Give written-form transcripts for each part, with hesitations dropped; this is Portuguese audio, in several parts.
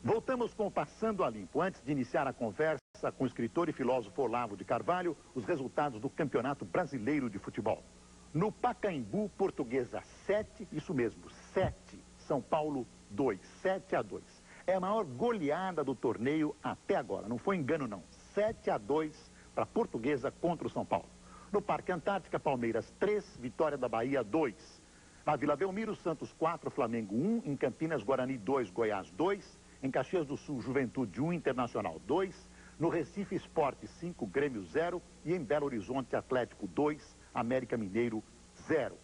Voltamos com o Passando a Limpo. Antes de iniciar a conversa com o escritor e filósofo Olavo de Carvalho, os resultados do Campeonato Brasileiro de Futebol. No Pacaembu, Portuguesa 7, isso mesmo, 7, São Paulo 2, 7-2. É a maior goleada do torneio até agora, não foi engano não. 7-2 para a Portuguesa contra o São Paulo. No Parque Antártica, Palmeiras 3, Vitória da Bahia 2. Na Vila Belmiro, Santos 4, Flamengo 1. Em Campinas, Guarani 2, Goiás 2. Em Caxias do Sul, Juventude 1, Internacional 2. No Recife, Esporte 5, Grêmio 0. E em Belo Horizonte, Atlético 2, América Mineiro 0.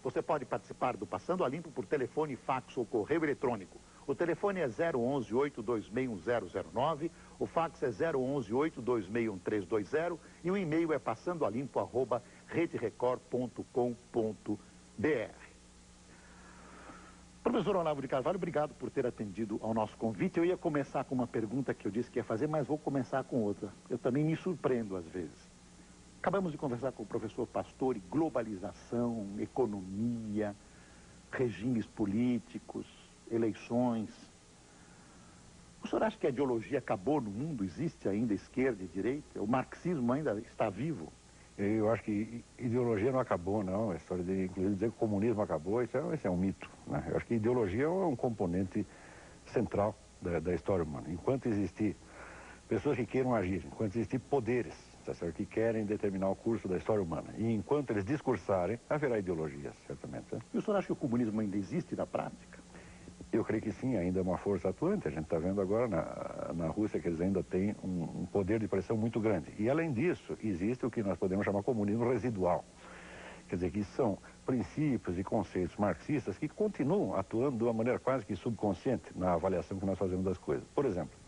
Você pode participar do Passando a Limpo por telefone, fax ou correio eletrônico. O telefone é 011-8261009, o fax é 011-8261320 e o e-mail é passandoalimpo@rederecord.com.br. Professor Olavo de Carvalho, obrigado por ter atendido ao nosso convite. Eu ia começar com uma pergunta que eu disse que ia fazer, mas vou começar com outra. Eu também me surpreendo às vezes. Acabamos de conversar com o professor Pastore, globalização, economia, regimes políticos, eleições. O senhor acha que a ideologia acabou no mundo? Existe ainda esquerda e direita? O marxismo ainda está vivo? Eu acho que ideologia não acabou, não. A história de, inclusive, dizer que o comunismo acabou, isso é um mito, né? Eu acho que ideologia é um componente central da história humana. Enquanto existir pessoas que queiram agir, enquanto existir poderes, tá certo, que querem determinar o curso da história humana, e enquanto eles discursarem, haverá ideologias, certamente. Né? E o senhor acha que o comunismo ainda existe na prática? Eu creio que sim, ainda é uma força atuante. A gente está vendo agora na Rússia que eles ainda têm um poder de pressão muito grande. E além disso, existe o que nós podemos chamar de comunismo residual. Quer dizer, que são princípios e conceitos marxistas que continuam atuando de uma maneira quase que subconsciente na avaliação que nós fazemos das coisas. Por exemplo,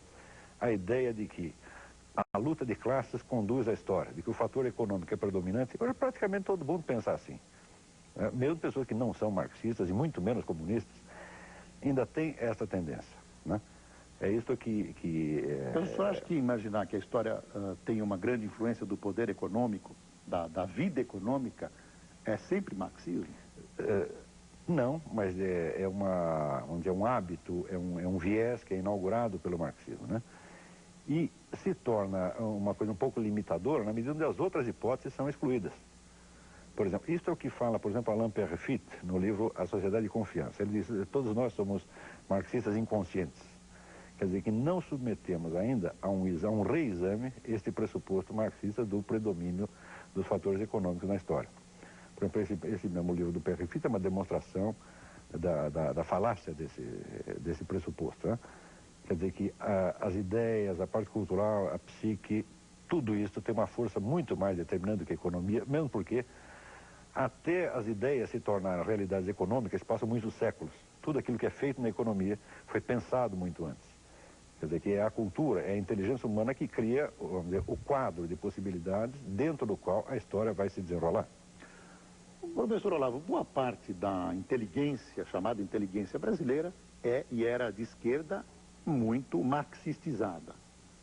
a ideia de que a luta de classes conduz à história, de que o fator econômico é predominante. Hoje praticamente todo mundo pensa assim. Mesmo pessoas que não são marxistas e muito menos comunistas, ainda tem essa tendência, né? É isso que Então, o senhor acha que imaginar que a história tem uma grande influência do poder econômico, da vida econômica, é sempre marxismo? Não, mas onde é um hábito, é um viés que é inaugurado pelo marxismo, né? E se torna uma coisa um pouco limitadora na medida onde as outras hipóteses são excluídas. Por exemplo, isto é o que fala, por exemplo, Alain Peyrefitte, no livro A Sociedade de Confiança. Ele diz, todos nós somos marxistas inconscientes. Quer dizer, que não submetemos ainda a um reexame este pressuposto marxista do predomínio dos fatores econômicos na história. Por exemplo, esse mesmo livro do Peyrefitte é uma demonstração da falácia desse pressuposto, né? Quer dizer que as ideias, a parte cultural, a psique, tudo isso tem uma força muito mais determinante do que a economia, mesmo porque até as ideias se tornarem realidades econômicas passam muitos séculos. Tudo aquilo que é feito na economia foi pensado muito antes. Quer dizer que é a cultura, é a inteligência humana que cria, vamos dizer, o quadro de possibilidades dentro do qual a história vai se desenrolar. Professor Olavo, boa parte da inteligência, chamada inteligência brasileira, é e era de esquerda muito marxistizada.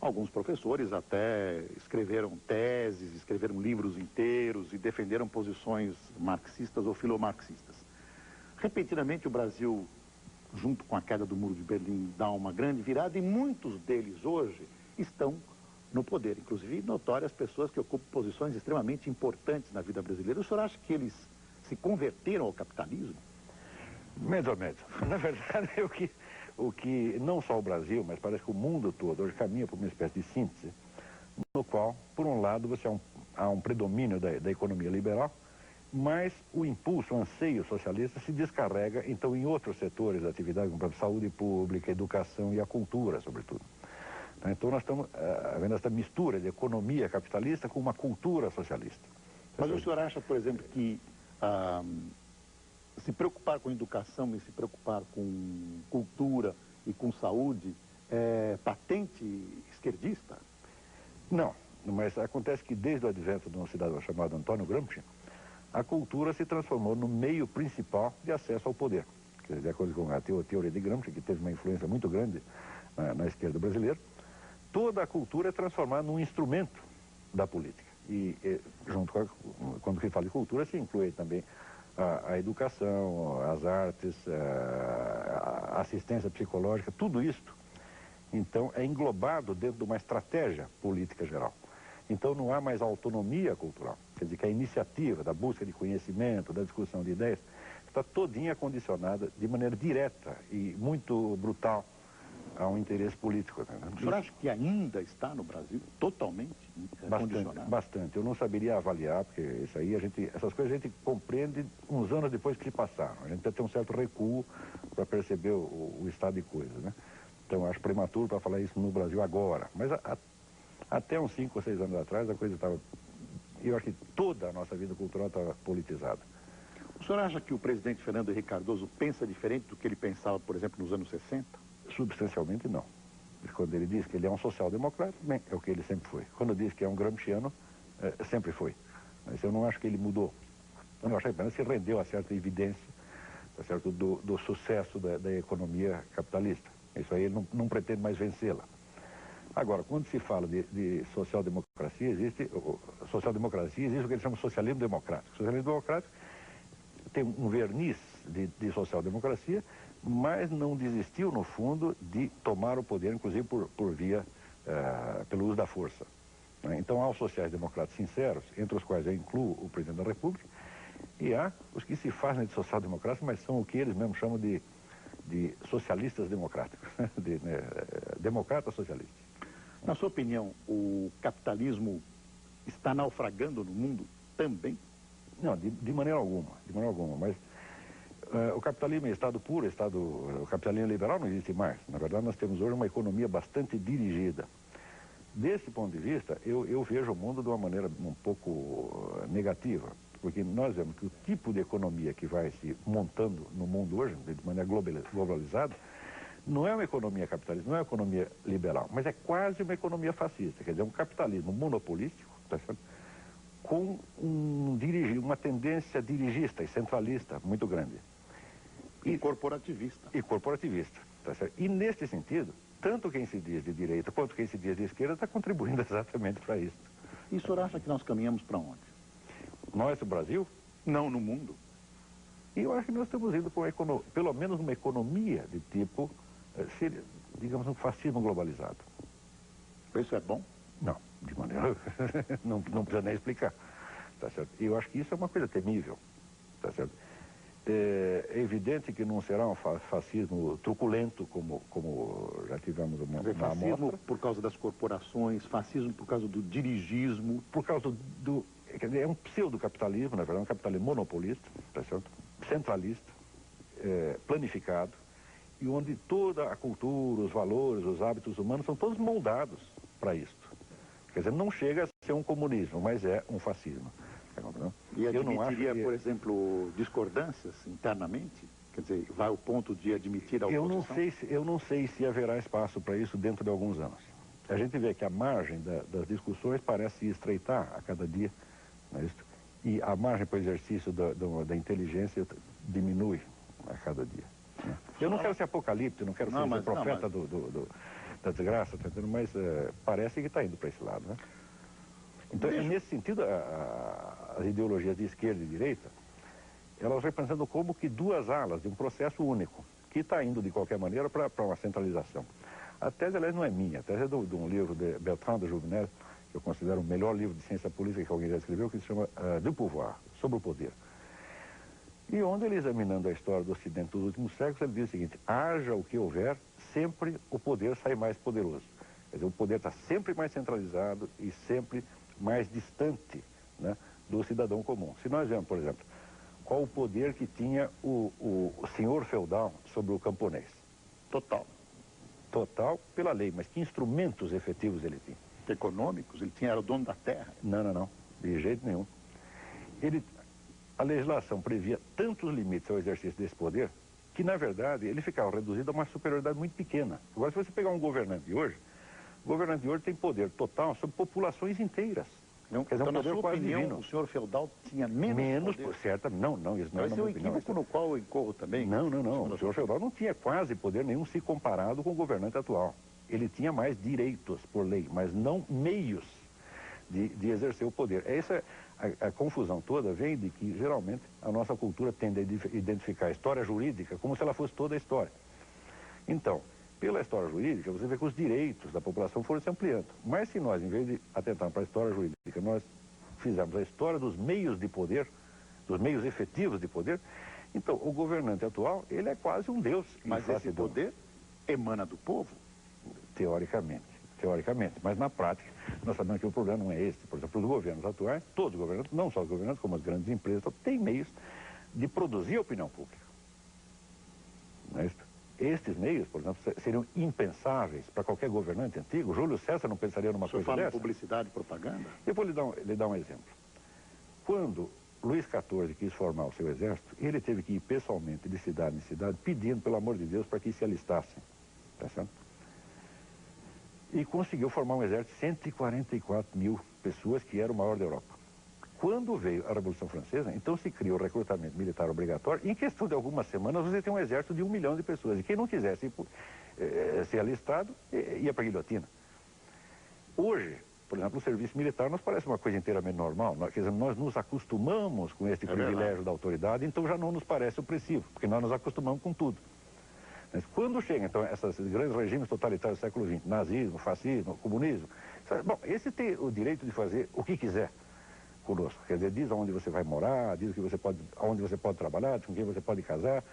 Alguns professores até escreveram teses, escreveram livros inteiros e defenderam posições marxistas ou filomarxistas. Repetidamente o Brasil, junto com a queda do Muro de Berlim, dá uma grande virada e muitos deles hoje estão no poder. Inclusive notórias pessoas que ocupam posições extremamente importantes na vida brasileira. O senhor acha que eles se converteram ao capitalismo? Mais ou menos. Na verdade, o que não só o Brasil, mas parece que o mundo todo hoje caminha por uma espécie de síntese, no qual, por um lado, há um predomínio da economia liberal, mas o impulso, o anseio socialista se descarrega, então, em outros setores da atividade, como a saúde pública, a educação e a cultura, sobretudo. Então, nós estamos vendo essa mistura de economia capitalista com uma cultura socialista. Mas o senhor acha, por exemplo, que se preocupar com educação e se preocupar com cultura e com saúde é patente esquerdista? Não, mas acontece que desde o advento de um cidadão chamado Antônio Gramsci, a cultura se transformou no meio principal de acesso ao poder. Quer dizer, de acordo com a teoria de Gramsci, que teve uma influência muito grande na esquerda brasileira, toda a cultura é transformada num instrumento da política. E junto quando se fala de cultura, se inclui também a educação, as artes, a assistência psicológica, tudo isto Então, é englobado dentro de uma estratégia política geral. Então, não há mais autonomia cultural. Quer dizer, que a iniciativa da busca de conhecimento, da discussão de ideias, está todinha condicionada de maneira direta e muito brutal a um interesse político. Né? O senhor acha que ainda está no Brasil totalmente condicionado? Bastante. Eu não saberia avaliar, porque isso aí essas coisas a gente compreende uns anos depois que se passaram. A gente tem que ter um certo recuo para perceber o estado de coisas, né? Então, acho prematuro para falar isso no Brasil agora. Mas até uns 5 ou 6 anos atrás, a coisa estava... Eu acho que toda a nossa vida cultural estava politizada. O senhor acha que o presidente Fernando Henrique Cardoso pensa diferente do que ele pensava, por exemplo, nos anos 60? Substancialmente não. Quando ele diz que ele é um social-democrata, bem, é o que ele sempre foi. Quando diz que é um gramsciano, sempre foi. Mas eu não acho que ele mudou. Eu acho que apenas se rendeu a certa evidência, tá certo, do sucesso da economia capitalista. Isso aí ele não pretende mais vencê-la. Agora, quando se fala de social-democracia, existe o que eles chamam de socialismo democrático. O socialismo democrático tem um verniz de social-democracia, mas não desistiu, no fundo, de tomar o poder, inclusive pelo uso da força. Então, há os sociais-democratas sinceros, entre os quais eu incluo o presidente da República, e há os que se fazem de social-democratas, mas são o que eles mesmos chamam de socialistas democráticos, democratas socialistas. Na sua opinião, o capitalismo está naufragando no mundo também? Não, de maneira alguma, mas o capitalismo é Estado puro, o capitalismo liberal não existe mais. Na verdade, nós temos hoje uma economia bastante dirigida. Desse ponto de vista, eu vejo o mundo de uma maneira um pouco negativa, porque nós vemos que o tipo de economia que vai se montando no mundo hoje, de maneira globalizada, não é uma economia capitalista, não é uma economia liberal, mas é quase uma economia fascista, quer dizer, um capitalismo monopolístico, tá certo? Com uma tendência dirigista e centralista muito grande. E corporativista. E corporativista, tá certo? E neste sentido, tanto quem se diz de direita quanto quem se diz de esquerda está contribuindo exatamente para isso. E o senhor acha que nós caminhamos para onde? Nós, o Brasil? Não, no mundo. E eu acho que nós estamos indo para pelo menos uma economia de tipo, digamos, um fascismo globalizado. Isso é bom? Não, de maneira... não precisa nem explicar, tá certo? E eu acho que isso é uma coisa temível, tá certo? É evidente que não será um fascismo truculento como já tivemos uma fascismo amostra. Por causa das corporações, fascismo por causa do dirigismo. Por causa quer dizer, é um pseudo-capitalismo, na verdade, um capitalismo monopolista, tá certo? Centralista, planificado, e onde toda a cultura, os valores, os hábitos humanos são todos moldados para isto. Quer dizer, não chega a ser um comunismo, mas é um fascismo. E admitiria, por exemplo, discordâncias internamente? Quer dizer, vai ao ponto de admitir a oposição? Eu não sei se haverá espaço para isso dentro de alguns anos. A gente vê que a margem das discussões parece se estreitar a cada dia, não é isso? E a margem para o exercício da inteligência diminui a cada dia. Né? Eu não quero ser apocalíptico, não quero ser profeta da desgraça, tá entendendo? Mas parece que está indo para esse lado, né? Então, nesse sentido, as ideologias de esquerda e direita, elas representam como que duas alas de um processo único, que está indo, de qualquer maneira, para uma centralização. A tese, aliás, não é minha, a tese é de um livro de Bertrand de Juvenel, que eu considero o melhor livro de ciência política que alguém já escreveu, que se chama Du Pouvoir, sobre o poder. E onde ele, examinando a história do Ocidente dos últimos séculos, ele diz o seguinte: haja o que houver, sempre o poder sai mais poderoso. Quer dizer, o poder está sempre mais centralizado e sempre mais distante, né, do cidadão comum. Se nós vemos, por exemplo, qual o poder que tinha o senhor feudal sobre o camponês? Total. Total pela lei, mas que instrumentos efetivos ele tinha? Econômicos? Ele era o dono da terra? Não, de jeito nenhum. A legislação previa tantos limites ao exercício desse poder que, na verdade, ele ficava reduzido a uma superioridade muito pequena. Agora, se você pegar um governante de hoje, o governante de hoje tem poder total sobre populações inteiras. Não, quer dizer, então, na sua opinião, o senhor feudal tinha menos poder? Certo, não, isso não é uma opinião. Equívoco no qual eu incorro também? Não. O senhor feudal não tinha quase poder nenhum se comparado com o governante atual. Ele tinha mais direitos por lei, mas não meios de exercer o poder. Essa, a confusão toda vem de que, geralmente, a nossa cultura tende a identificar a história jurídica como se ela fosse toda a história. Então, Pela história jurídica, você vê que os direitos da população foram se ampliando. Mas se nós, em vez de atentar para a história jurídica, nós fizermos a história dos meios de poder, dos meios efetivos de poder, então o governante atual, ele é quase um deus. Mas esse poder emana do povo? Teoricamente. Mas na prática, nós sabemos que o problema não é esse. Por exemplo, os governos atuais, todos os governantes, não só os governantes, como as grandes empresas, têm meios de produzir a opinião pública. Não é isso? Estes meios, por exemplo, seriam impensáveis para qualquer governante antigo. Júlio César não pensaria numa coisa dessa. O senhor fala em publicidade e propaganda? Eu vou lhe dar um exemplo. Quando Luís XIV quis formar o seu exército, ele teve que ir pessoalmente de cidade em cidade, pedindo, pelo amor de Deus, para que se alistassem. Tá certo? E conseguiu formar um exército de 144 mil pessoas, que era o maior da Europa. Quando veio a Revolução Francesa, então se criou o recrutamento militar obrigatório. Em questão de algumas semanas, você tem um exército de 1 milhão de pessoas. E quem não quisesse ser alistado, ia para a guilhotina. Hoje, por exemplo, o serviço militar nos parece uma coisa inteiramente normal. Quer dizer, nós nos acostumamos com este privilégio da autoridade, então já não nos parece opressivo, porque nós nos acostumamos com tudo. Mas quando chega, então, esses grandes regimes totalitários do século XX, nazismo, fascismo, comunismo, bom, esse tem o direito de fazer o que quiser conosco. Quer dizer, diz aonde você vai morar, diz aonde você pode trabalhar, com quem você pode casar.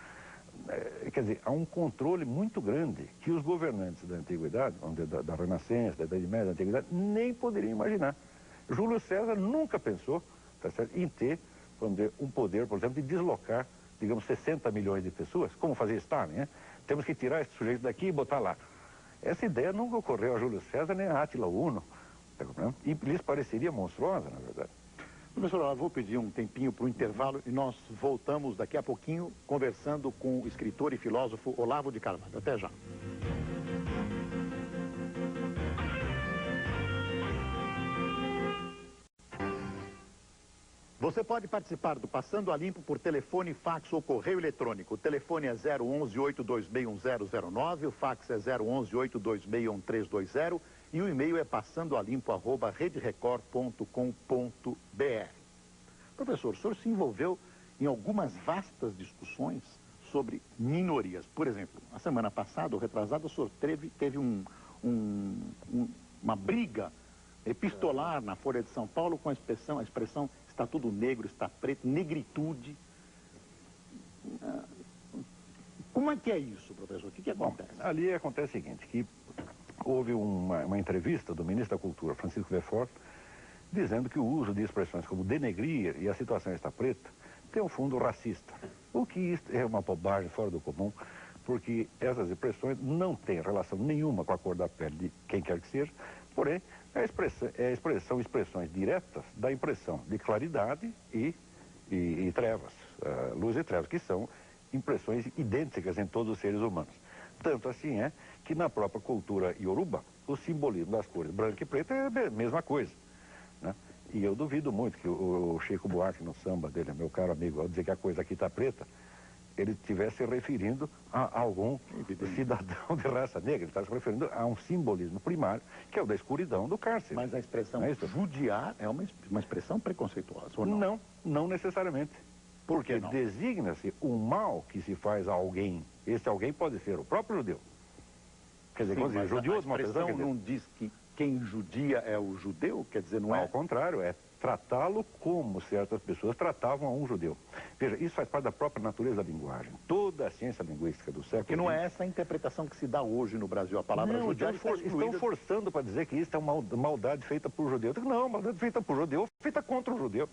Quer dizer, há um controle muito grande que os governantes da antiguidade, da Renascença, da Idade Média, da antiguidade, nem poderiam imaginar. Júlio César nunca pensou, tá certo, em ter, vamos dizer, um poder, por exemplo, de deslocar, digamos, 60 milhões de pessoas, como fazia Stalin, né? Temos que tirar esse sujeito daqui e botar lá. Essa ideia nunca ocorreu a Júlio César nem a Átila Uno, tá compreendendo? E lhes pareceria monstruosa, na verdade. Professor, eu vou pedir um tempinho para o intervalo e nós voltamos daqui a pouquinho conversando com o escritor e filósofo Olavo de Carvalho. Até já. Você pode participar do Passando a Limpo por telefone, fax ou correio eletrônico. O telefone é 011-826-1009, o fax é 011-826-1320 e o e-mail é passandoalimpo@rederecord.com.br. Professor, o senhor se envolveu em algumas vastas discussões sobre minorias. Por exemplo, a semana passada, ou retrasada, o senhor teve uma briga epistolar na Folha de São Paulo com a expressão está tudo negro, está preto, negritude. Como é que é isso, professor? O que acontece? Bom, ali acontece o seguinte, que houve uma entrevista do ministro da Cultura, Francisco Verfort, dizendo que o uso de expressões como denegrir e a situação está preta tem um fundo racista. O que é uma bobagem fora do comum, porque essas expressões não têm relação nenhuma com a cor da pele de quem quer que seja, porém, são expressões diretas da impressão de claridade e trevas, luz e trevas, que são impressões idênticas em todos os seres humanos. Tanto assim é que na própria cultura iorubá, o simbolismo das cores branca e preta é a mesma coisa, né? E eu duvido muito que o Chico Buarque, no samba dele, meu caro amigo, ao dizer que a coisa aqui está preta, ele estivesse se referindo a algum cidadão de raça negra. Ele está se referindo a um simbolismo primário, que é o da escuridão do cárcere. Mas a expressão judiar é uma expressão preconceituosa, ou não? Não, não necessariamente. Porque designa-se o mal que se faz a alguém. Esse alguém pode ser o próprio judeu. Quer dizer, quando judiou, a expressão não diz que quem judia é o judeu? Quer dizer, não é? Ao contrário, é tratá-lo como certas pessoas tratavam a um judeu. Veja, isso faz parte da própria natureza da linguagem. Toda a ciência linguística do século XX... Que não é essa a interpretação que se dá hoje no Brasil. A palavra judiar estão forçando para dizer que isso é uma maldade feita por judeu. Não, maldade feita por judeu, feita contra o judeu.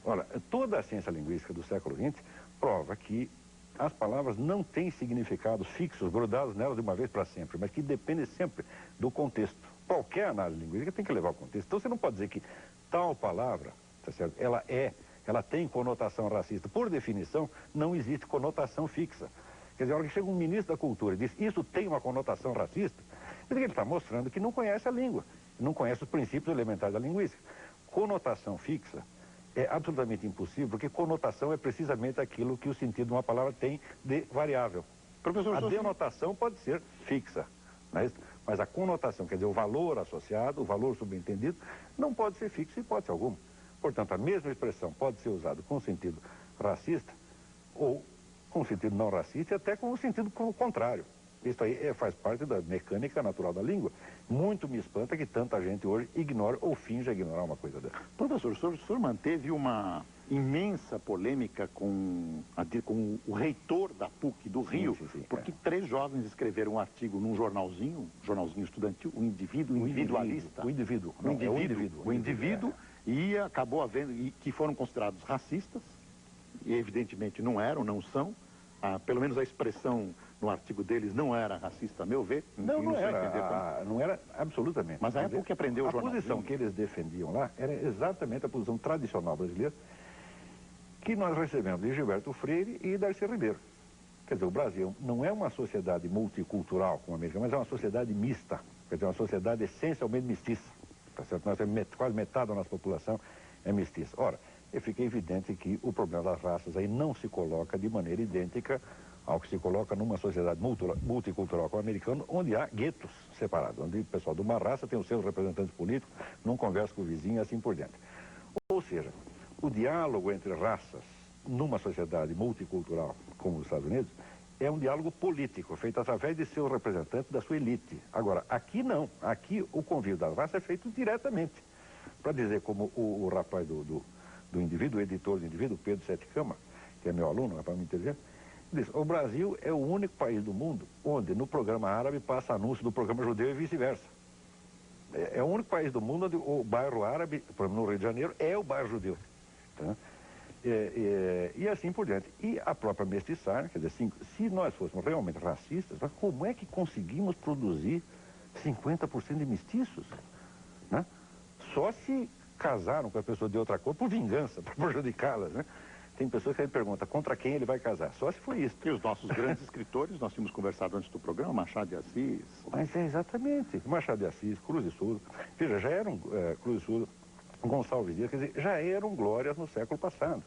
Olha, toda a ciência linguística do século XX prova que as palavras não têm significados fixos, grudados nelas de uma vez para sempre, mas que dependem sempre do contexto. Qualquer análise linguística tem que levar ao contexto. Então você não pode dizer que tal palavra, tá certo? Ela tem conotação racista. Por definição, não existe conotação fixa. Quer dizer, a hora que chega um ministro da Cultura e diz isso tem uma conotação racista, ele está mostrando que não conhece a língua, não conhece os princípios elementares da linguística. Conotação fixa é absolutamente impossível, porque conotação é precisamente aquilo que o sentido de uma palavra tem de variável. Professor, a denotação pode ser fixa, não é isso? Mas a conotação, quer dizer, o valor associado, o valor subentendido, não pode ser fixo em hipótese alguma. Portanto, a mesma expressão pode ser usada com sentido racista ou com sentido não racista e até com o sentido contrário. porque isso aí faz parte da mecânica natural da língua. Muito me espanta que tanta gente hoje ignore ou finja ignorar uma coisa dessa. Professor, o senhor manteve uma imensa polêmica com o reitor da PUC do Rio, sim, porque 3 jovens escreveram um artigo num jornalzinho estudantil, o indivíduo individualista. O indivíduo. O indivíduo, e acabou havendo, e que foram considerados racistas, e evidentemente não são. Pelo menos a expressão no artigo deles não era racista, a meu ver. Não era absolutamente. Mas a época que aprendeu o jornalismo. A posição que eles defendiam lá era exatamente a posição tradicional brasileira que nós recebemos de Gilberto Freire e Darcy Ribeiro. Quer dizer, o Brasil não é uma sociedade multicultural como a americana, mas é uma sociedade mista. Quer dizer, uma sociedade essencialmente mestiça. Tá certo? Nós temos quase metade da nossa população é mestiça. Ora, fica evidente que o problema das raças aí não se coloca de maneira idêntica ao que se coloca numa sociedade multicultural como a americana, onde há guetos separados, onde o pessoal de uma raça tem os seus representantes políticos, não conversa com o vizinho e assim por diante. Ou seja, o diálogo entre raças numa sociedade multicultural como os Estados Unidos é um diálogo político, feito através de seus representantes da sua elite. Agora, aqui não. Aqui o convívio das raças é feito diretamente. Para dizer como o rapaz do indivíduo, o editor do indivíduo, Pedro Sete Cama, que é meu aluno, rapaz muito inteligente, diz: o Brasil é o único país do mundo onde no programa árabe passa anúncio do programa judeu e vice-versa. É o único país do mundo onde o bairro árabe, por exemplo, no Rio de Janeiro, é o bairro judeu. Tá? E assim por diante. E a própria mestiçagem, quer dizer, se nós fôssemos realmente racistas, como é que conseguimos produzir 50% de mestiços? Né? Só se casaram com a pessoa de outra cor por vingança, para prejudicá-las, né? Tem pessoas que aí perguntam contra quem ele vai casar. Só se foi isso. E os nossos grandes escritores, nós tínhamos conversado antes do programa, Machado de Assis. Mas é exatamente. Machado de Assis, Cruz de Souza. Veja, já eram Cruz de Souza, Gonçalves Dias, quer dizer, já eram glórias no século passado.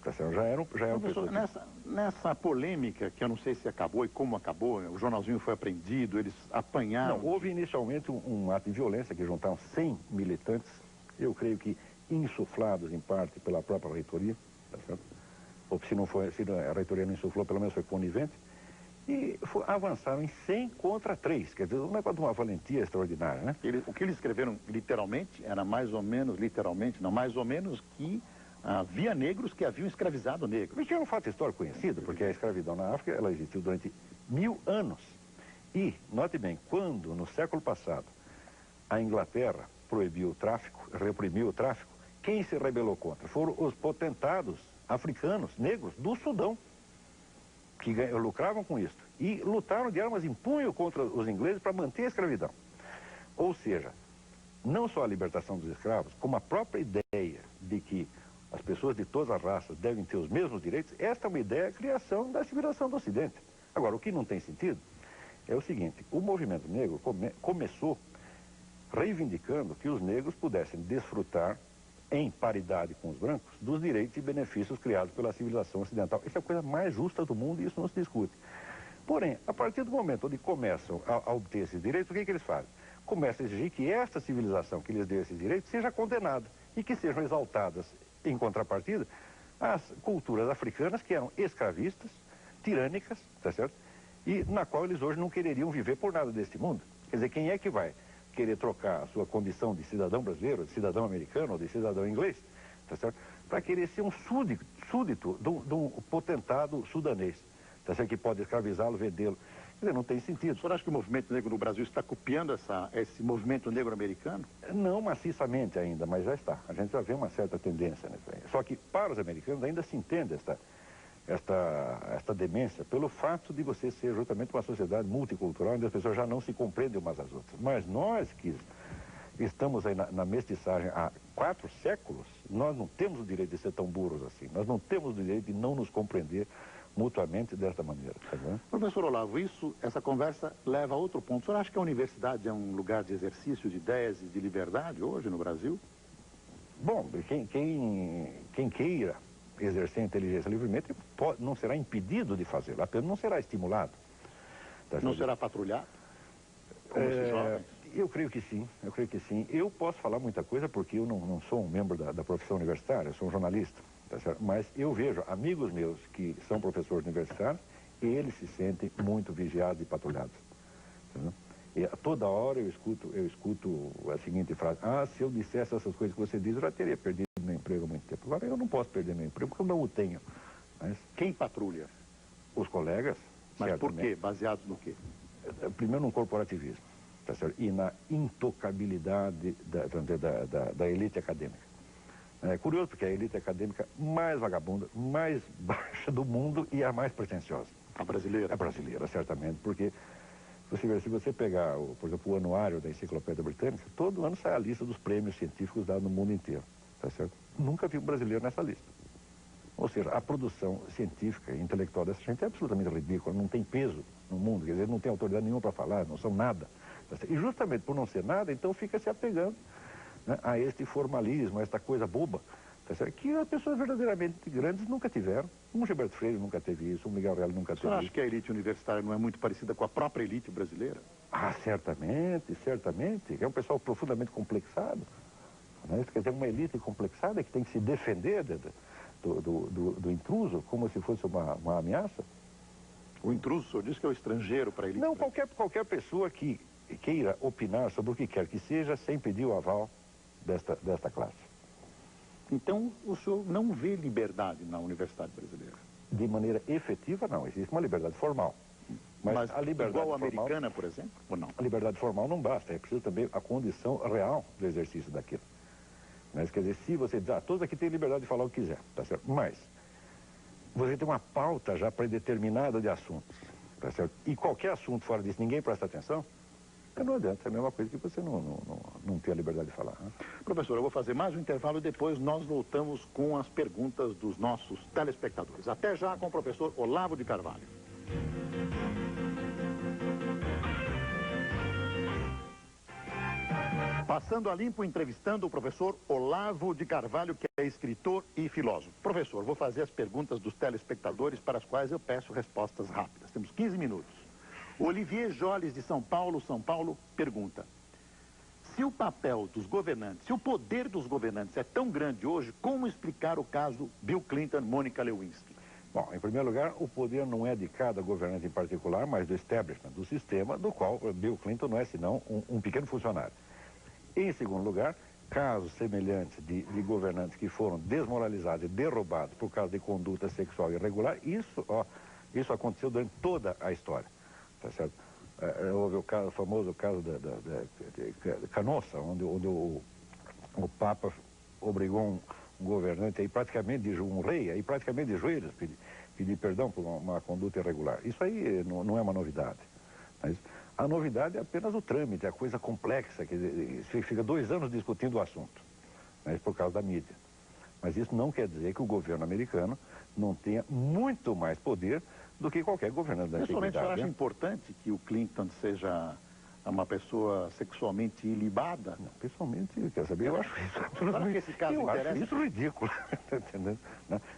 Tá certo? Já eram pessoas. Nessa polêmica, que eu não sei se acabou e como acabou, o jornalzinho foi apreendido, eles apanharam. Não, houve inicialmente um ato de violência que juntaram 100 militantes, eu creio que insuflados em parte pela própria reitoria, tá certo? Ou se a reitoria não insuflou, pelo menos foi conivente, e avançaram em 100 contra 3, quer dizer, um negócio de uma valentia extraordinária, né? O que eles escreveram literalmente era mais ou menos que havia negros que haviam escravizado negros. Isso é um fato histórico conhecido, porque a escravidão na África, ela existiu durante 1000 anos. E, note bem, quando no século passado a Inglaterra proibiu o tráfico, reprimiu o tráfico, quem se rebelou contra? Foram os potentados africanos, negros, do Sudão, que lucravam com isso. E lutaram de armas em punho contra os ingleses para manter a escravidão. Ou seja, não só a libertação dos escravos, como a própria ideia de que as pessoas de todas as raças devem ter os mesmos direitos, esta é uma ideia da criação da civilização do Ocidente. Agora, o que não tem sentido é o seguinte: o movimento negro começou reivindicando que os negros pudessem desfrutar, em paridade com os brancos, dos direitos e benefícios criados pela civilização ocidental. Isso é a coisa mais justa do mundo e isso não se discute. Porém, a partir do momento onde começam a obter esses direitos, o que eles fazem? Começam a exigir que esta civilização que lhes deu esses direitos seja condenada e que sejam exaltadas, em contrapartida, as culturas africanas que eram escravistas, tirânicas, tá certo? E na qual eles hoje não quereriam viver por nada deste mundo. Quer dizer, quem é que vai querer trocar a sua condição de cidadão brasileiro, de cidadão americano ou de cidadão inglês, tá certo? Para querer ser um súdito de um potentado sudanês, tá certo? Que pode escravizá-lo, vendê-lo. Quer dizer, não tem sentido. O senhor acha que o movimento negro no Brasil está copiando esse movimento negro americano? Não maciçamente ainda, mas já está. A gente já vê uma certa tendência nisso aí. Só que para os americanos ainda se entende esta demência pelo fato de você ser justamente uma sociedade multicultural onde as pessoas já não se compreendem umas às outras. Mas nós que estamos aí na mestiçagem há 4 séculos, nós não temos o direito de ser tão burros assim. Nós não temos o direito de não nos compreender mutuamente desta maneira. Tá bem? Professor Olavo, essa conversa leva a outro ponto. O senhor acha que a universidade é um lugar de exercício de ideias e de liberdade hoje no Brasil? Bom, quem queira exercer a inteligência livremente não será impedido de fazê-lo, apenas não será estimulado. Tá, não será patrulhado? Como esses jovens? Eu creio que sim, Eu posso falar muita coisa porque eu não sou um membro da profissão universitária, eu sou um jornalista, tá certo? Mas eu vejo amigos meus que são professores universitários eles se sentem muito vigiados e patrulhados. Entendeu? E a toda hora eu escuto a seguinte frase: ah, se eu dissesse essas coisas que você diz, eu já teria perdido meu emprego há muito tempo. Agora eu não posso perder meu emprego porque eu não o tenho. Mas Quem patrulha? os colegas, Mas por certamente. quê? Baseados no quê? Primeiro no corporativismo, tá certo? E na intocabilidade da elite acadêmica. É curioso porque é a elite acadêmica mais vagabunda, mais baixa do mundo e a mais pretensiosa. A brasileira? A brasileira, certamente, porque se você pegar, por exemplo, o anuário da Enciclopédia Britânica, todo ano sai a lista dos prêmios científicos dados no mundo inteiro, tá certo? Nunca vi um brasileiro nessa lista. Ou seja, a produção científica e intelectual dessa gente é absolutamente ridícula, não tem peso no mundo, quer dizer, não tem autoridade nenhuma para falar, não são nada. Tá certo? E justamente por não ser nada, então fica se apegando, né, a este formalismo, a esta coisa boba, tá certo? Que as pessoas verdadeiramente grandes nunca tiveram. Um Gilberto Freire nunca teve isso, um Miguel Reale nunca teve Você acha isso. que a elite universitária não é muito parecida com a própria elite brasileira? Ah, certamente, certamente. É um pessoal profundamente complexado. Né? Quer dizer, uma elite complexada que tem que se defender do intruso como se fosse uma ameaça. O intruso, o senhor diz que é o estrangeiro para a elite Não, brasileira. qualquer pessoa que queira opinar sobre o que quer que seja sem pedir o aval desta classe. Então, o senhor não vê liberdade na universidade brasileira? De maneira efetiva, não. Existe uma liberdade formal. Mas a liberdade igual a formal, americana, por exemplo, ou não? a liberdade formal não basta. É preciso também a condição real do exercício daquilo. Mas, quer dizer, se você diz, todos aqui têm liberdade de falar o que quiser, tá certo? Mas você tem uma pauta já predeterminada de assuntos, tá certo? E qualquer assunto fora disso, ninguém presta atenção, não adianta. É a mesma coisa que você não ter a liberdade de falar. Né? Professor, eu vou fazer mais um intervalo e depois nós voltamos com as perguntas dos nossos telespectadores. Até já com o professor Olavo de Carvalho. Passando a limpo, entrevistando o professor Olavo de Carvalho, que é escritor e filósofo. Professor, vou fazer as perguntas dos telespectadores para as quais eu peço respostas rápidas. Temos 15 minutos. Olivier Joles, de São Paulo, pergunta: se o papel dos governantes, se o poder dos governantes é tão grande hoje, como explicar o caso Bill Clinton, Mônica Lewinsky? Bom, em primeiro lugar, o poder não é de cada governante em particular, mas do establishment, do sistema, do qual Bill Clinton não é senão um pequeno funcionário. Em segundo lugar, casos semelhantes de governantes que foram desmoralizados e derrubados por causa de conduta sexual irregular, isso aconteceu durante toda a história, tá certo? Houve o famoso caso de Canossa, onde o Papa obrigou um governante aí praticamente um rei aí praticamente de joelhos pedir perdão por uma conduta irregular. Isso aí não é uma novidade. Mas a novidade é apenas o trâmite, a coisa complexa, que fica 2 anos discutindo o assunto, né, por causa da mídia. Mas isso não quer dizer que o governo americano não tenha muito mais poder do que qualquer governante da antiguidade. Pessoalmente, o senhor acha importante que o Clinton seja uma pessoa sexualmente ilibada? Não, pessoalmente, quer saber, eu acho isso absolutamente... Esse caso eu acho isso ridículo. Tá entendendo?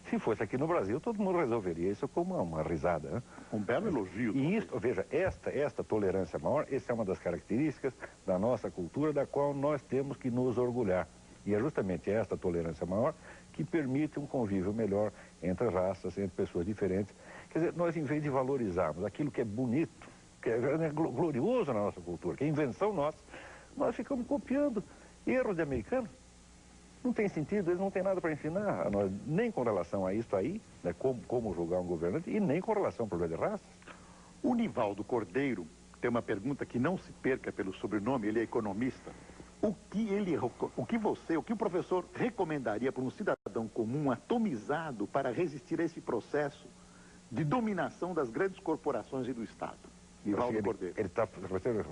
Se fosse aqui no Brasil, todo mundo resolveria isso como uma risada. Né? Um belo elogio. E isso, veja, esta tolerância maior, essa é uma das características da nossa cultura, da qual nós temos que nos orgulhar. E é justamente esta tolerância maior que permite um convívio melhor entre raças, entre pessoas diferentes. Quer dizer, nós, em vez de valorizarmos aquilo que é bonito, que é glorioso na nossa cultura, que é invenção nossa, nós ficamos copiando erros de americanos. Não tem sentido, eles não têm nada para ensinar a nós, nem com relação a isso aí, né, como julgar um governante, e nem com relação ao problema de raças. O Nivaldo Cordeiro tem uma pergunta que não se perca pelo sobrenome, ele é economista. O que o professor recomendaria para um cidadão comum atomizado para resistir a esse processo de dominação das grandes corporações e do Estado? Nivaldo Cordeiro. Ele está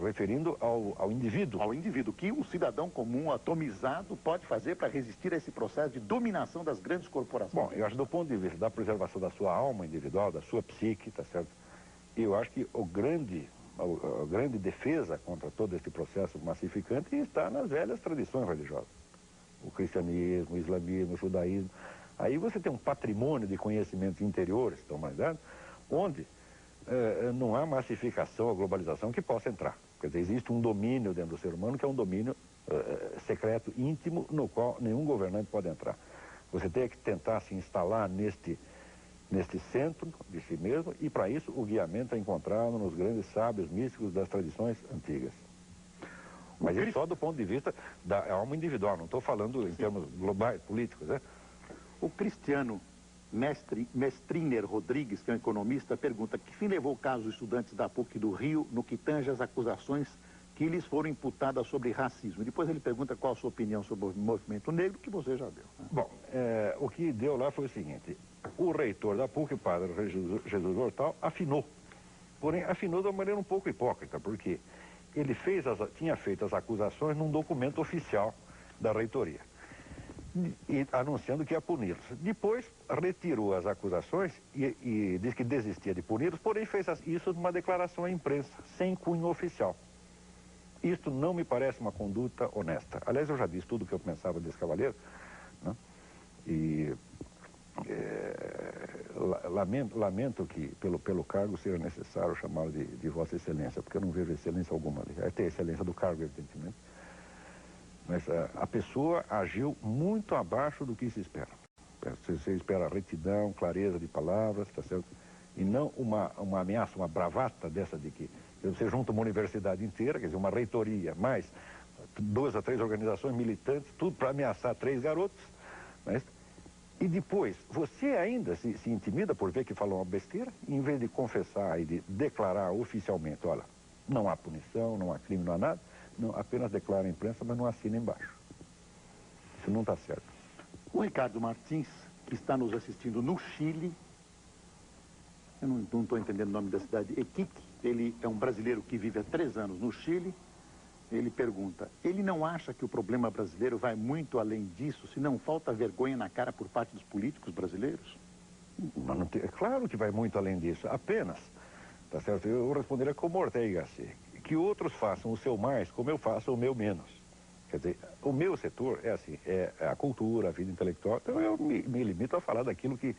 referindo ao indivíduo. Ao indivíduo. O que um cidadão comum atomizado pode fazer para resistir a esse processo de dominação das grandes corporações? Bom, eu acho, do ponto de vista da preservação da sua alma individual, da sua psique, tá certo? Eu acho que a grande defesa contra todo esse processo massificante está nas velhas tradições religiosas. O cristianismo, o islamismo, o judaísmo. Aí você tem um patrimônio de conhecimentos interiores da humanidade, onde não há massificação, a globalização que possa entrar. Quer dizer, existe um domínio dentro do ser humano que é um domínio secreto, íntimo, no qual nenhum governante pode entrar. Você tem que tentar se instalar neste neste centro de si mesmo, e para isso o guiamento é encontrado nos grandes sábios místicos das tradições antigas. Mas isso só do ponto de vista da alma individual, não estou falando em termos globais, políticos, né? O Cristiano Mestriner Rodrigues, que é um economista, pergunta que fim levou o caso dos estudantes da PUC do Rio no que tange as acusações que lhes foram imputadas sobre racismo. E depois ele pergunta qual a sua opinião sobre o movimento negro, que você já deu. Né? Bom, o que deu lá foi o seguinte: o reitor da PUC, o padre Jesus Hortal, afinou. Porém, afinou de uma maneira um pouco hipócrita, porque ele tinha feito as acusações num documento oficial da reitoria, e anunciando que ia puni-los. Depois, retirou as acusações e disse que desistia de puni-los, porém fez isso numa declaração à imprensa, sem cunho oficial. Isto não me parece uma conduta honesta. Aliás, eu já disse tudo o que eu pensava desse cavaleiro, né? E lamento que, pelo cargo, seja necessário chamá-lo de Vossa Excelência, porque eu não vejo excelência alguma ali. É ter excelência do cargo, evidentemente. Mas a pessoa agiu muito abaixo do que se espera. Você espera retidão, clareza de palavras, tá certo? E não uma ameaça, uma bravata dessa de que você junta uma universidade inteira, quer dizer, uma reitoria, mais 2 a 3 organizações militantes, tudo para ameaçar 3 garotos, né? E depois, você ainda se intimida por ver que falou uma besteira, em vez de confessar e de declarar oficialmente: olha, não há punição, não há crime, não há nada, não, apenas declara à imprensa, mas não assina embaixo. Isso não está certo. O Ricardo Martins, que está nos assistindo no Chile, eu não estou entendendo o nome da cidade, Iquique, ele é um brasileiro que vive há 3 anos no Chile. Ele pergunta, ele não acha que o problema brasileiro vai muito além disso, se não falta vergonha na cara por parte dos políticos brasileiros? Mas não tem, é claro que vai muito além disso, apenas, tá certo? Eu responderia como Ortega y Gasset, que outros façam o seu mais, como eu faço o meu menos. Quer dizer, o meu setor é assim, é a cultura, a vida intelectual, então eu me limito a falar daquilo que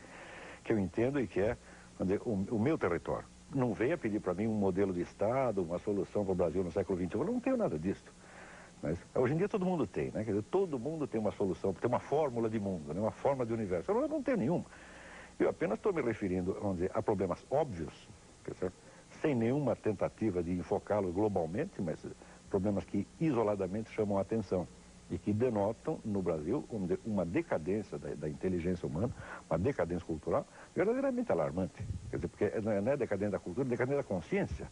eu entendo e que é, vamos dizer, o meu território. Não venha pedir para mim um modelo de Estado, uma solução para o Brasil no século XXI. Eu não tenho nada disso. Mas hoje em dia todo mundo tem, né? Quer dizer, todo mundo tem uma solução, tem uma fórmula de mundo, né? Uma forma de universo. Eu não tenho nenhuma. Eu apenas estou me referindo, vamos dizer, a problemas óbvios, sem nenhuma tentativa de enfocá-los globalmente, mas problemas que isoladamente chamam a atenção e que denotam no Brasil uma decadência da inteligência humana, uma decadência cultural verdadeiramente alarmante. Quer dizer, porque não é decadência da cultura, é decadência da consciência.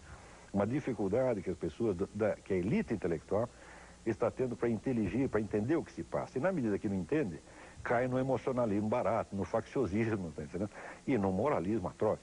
Uma dificuldade que as pessoas, que a elite intelectual está tendo para inteligir, para entender o que se passa. E na medida que não entende, cai no emocionalismo barato, no facciosismo, tá entendendo? E no moralismo atroz.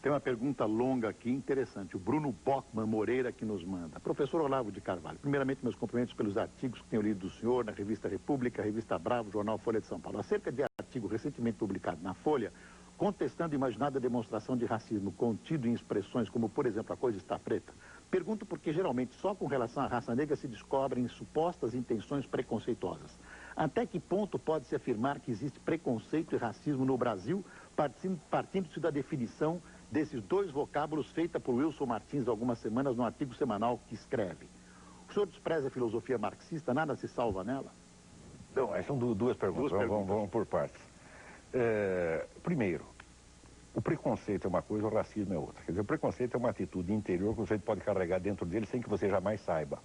Tem uma pergunta longa aqui, interessante. O Bruno Bockman Moreira que nos manda. Professor Olavo de Carvalho, primeiramente meus cumprimentos pelos artigos que tenho lido do senhor na Revista República, Revista Bravo, Jornal Folha de São Paulo. Acerca de artigo recentemente publicado na Folha, contestando imaginada demonstração de racismo contido em expressões como, por exemplo, a coisa está preta. Pergunto porque geralmente só com relação à raça negra se descobrem supostas intenções preconceituosas. Até que ponto pode-se afirmar que existe preconceito e racismo no Brasil, partindo-se da definição desses 2 vocábulos feita por Wilson Martins há algumas semanas no artigo semanal que escreve? O senhor despreza a filosofia marxista, nada se salva nela? Não, são 2 perguntas, vamos por partes. Primeiro, o preconceito é uma coisa, o racismo é outra. Quer dizer, o preconceito é uma atitude interior que você pode carregar dentro dele sem que você jamais saiba.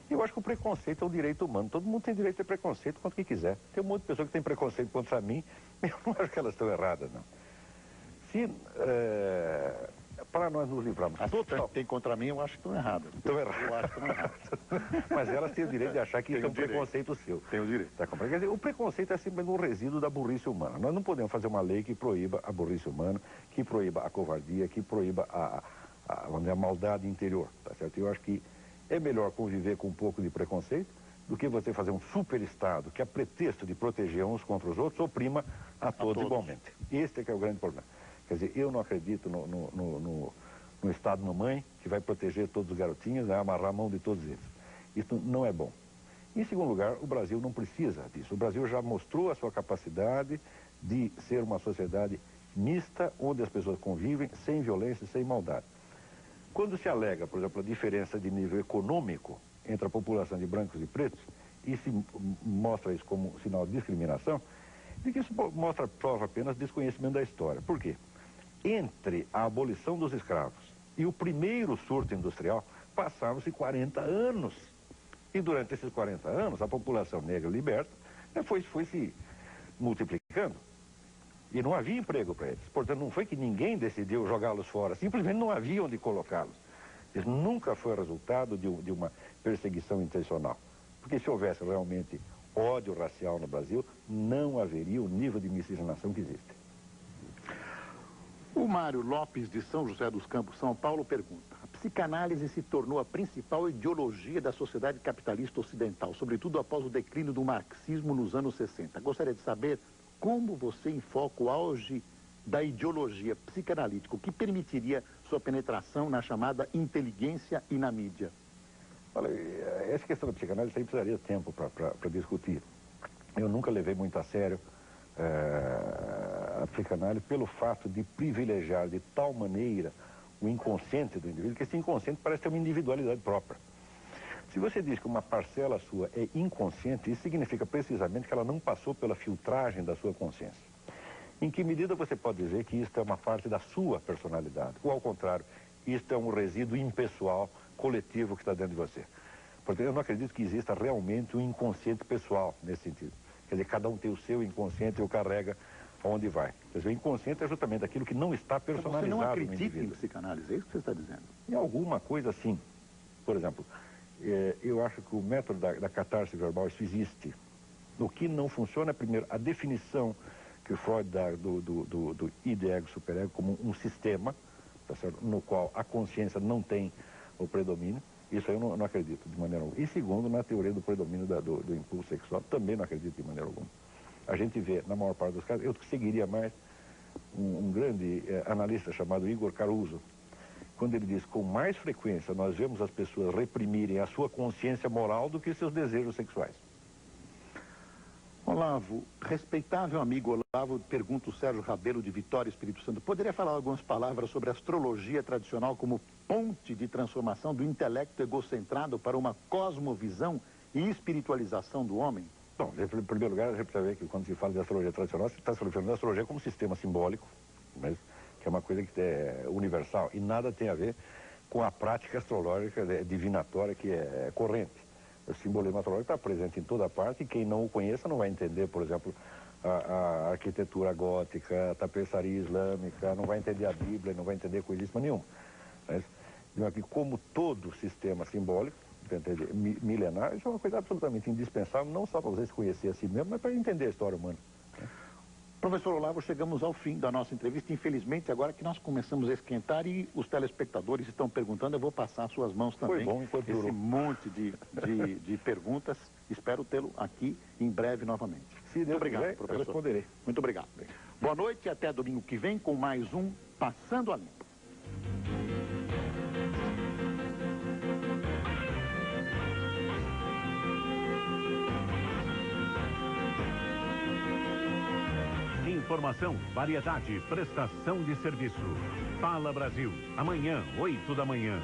Eu acho que o preconceito é um direito humano. Todo mundo tem direito a ter preconceito quanto que quiser. Tem um monte de pessoas que têm preconceito contra mim, eu não acho que elas estão erradas, não. Se, para nós nos livrarmos... Que tem contra mim, eu acho que estão erradas. Estão erradas. Eu acho que estão erradas. Mas elas têm o direito de achar que isso é um preconceito seu. Tem o direito. Tá, quer dizer, o preconceito é simplesmente um resíduo da burrice humana. Nós não podemos fazer uma lei que proíba a burrice humana, que proíba a covardia, que proíba vamos dizer, a maldade interior. Tá certo? Eu acho que é melhor conviver com um pouco de preconceito do que você fazer um super-estado que, a pretexto de proteger uns contra os outros, oprima a todos igualmente. Este é que é o grande problema. Quer dizer, eu não acredito no Estado mamãe que vai proteger todos os garotinhos, vai amarrar a mão de todos eles. Isso não é bom. Em segundo lugar, o Brasil não precisa disso. O Brasil já mostrou a sua capacidade de ser uma sociedade mista, onde as pessoas convivem sem violência, sem maldade. Quando se alega, por exemplo, a diferença de nível econômico entre a população de brancos e pretos, e se mostra isso como sinal de discriminação, E que isso prova apenas desconhecimento da história. Por quê? Entre a abolição dos escravos e o primeiro surto industrial, passaram-se 40 anos. E durante esses 40 anos, a população negra liberta foi se multiplicando. E não havia emprego para eles. Portanto, não foi que ninguém decidiu jogá-los fora. Simplesmente não havia onde colocá-los. Isso nunca foi resultado de uma perseguição intencional. Porque se houvesse realmente ódio racial no Brasil, não haveria o nível de miscigenação que existe. O Mário Lopes, de São José dos Campos, São Paulo, pergunta: a psicanálise se tornou a principal ideologia da sociedade capitalista ocidental, sobretudo após o declínio do marxismo nos anos 60. Gostaria de saber como você enfoca o auge da ideologia psicanalítica, o que permitiria sua penetração na chamada inteligência e na mídia. Olha, essa questão da psicanálise aí precisaria de tempo para discutir. Eu nunca levei muito a sério a psicanálise pelo fato de privilegiar de tal maneira o inconsciente do indivíduo, que esse inconsciente parece ter uma individualidade própria. Se você diz que uma parcela sua é inconsciente, isso significa precisamente que ela não passou pela filtragem da sua consciência. Em que medida você pode dizer que isto é uma parte da sua personalidade? Ou, ao contrário, isto é um resíduo impessoal, coletivo que está dentro de você? Portanto, eu não acredito que exista realmente um inconsciente pessoal nesse sentido. Quer dizer, cada um tem o seu inconsciente e o carrega onde vai. Quer dizer, o inconsciente é justamente aquilo que não está personalizado no indivíduo. Você não acredita em psicanálise, é isso que você está dizendo? Em alguma coisa, sim. Por exemplo, eu acho que o método da catarse verbal, isso existe. O que não funciona é, primeiro, a definição que o Freud dá do id, ego, superego como um sistema, tá certo? No qual a consciência não tem o predomínio. Isso aí eu não acredito de maneira alguma. E segundo, na teoria do predomínio do impulso sexual, também não acredito de maneira alguma. A gente vê, na maior parte dos casos, eu seguiria mais um grande analista chamado Igor Caruso, quando ele diz, com mais frequência nós vemos as pessoas reprimirem a sua consciência moral do que seus desejos sexuais. Olavo, respeitável amigo Olavo, pergunta o Sérgio Rabelo de Vitória, Espírito Santo. Poderia falar algumas palavras sobre a astrologia tradicional como ponte de transformação do intelecto egocentrado para uma cosmovisão e espiritualização do homem? Bom, em primeiro lugar, a gente precisa ver que quando se fala de astrologia tradicional, se está se referindo à astrologia como sistema simbólico, mas, que é uma coisa que é universal e nada tem a ver com a prática astrológica divinatória que é corrente. O simbolismo astrológico está presente em toda parte e quem não o conheça não vai entender, por exemplo, a arquitetura gótica, a tapeçaria islâmica, não vai entender a Bíblia, não vai entender coisíssima nenhuma. Mas, como todo sistema simbólico, milenar, isso é uma coisa absolutamente indispensável, não só para você se conhecer a si mesmo, mas para entender a história humana. Professor Olavo, chegamos ao fim da nossa entrevista. Infelizmente, agora que nós começamos a esquentar e os telespectadores estão perguntando, eu vou passar às suas mãos também. Foi bom, enquanto durou. Esse monte de perguntas. Espero tê-lo aqui em breve novamente. Se Deus Muito obrigado, quiser, professor. eu responderei. Muito obrigado. Boa noite e até domingo que vem com mais um Passando a Limpo. Informação, variedade, prestação de serviço. Fala Brasil, amanhã, 8 da manhã.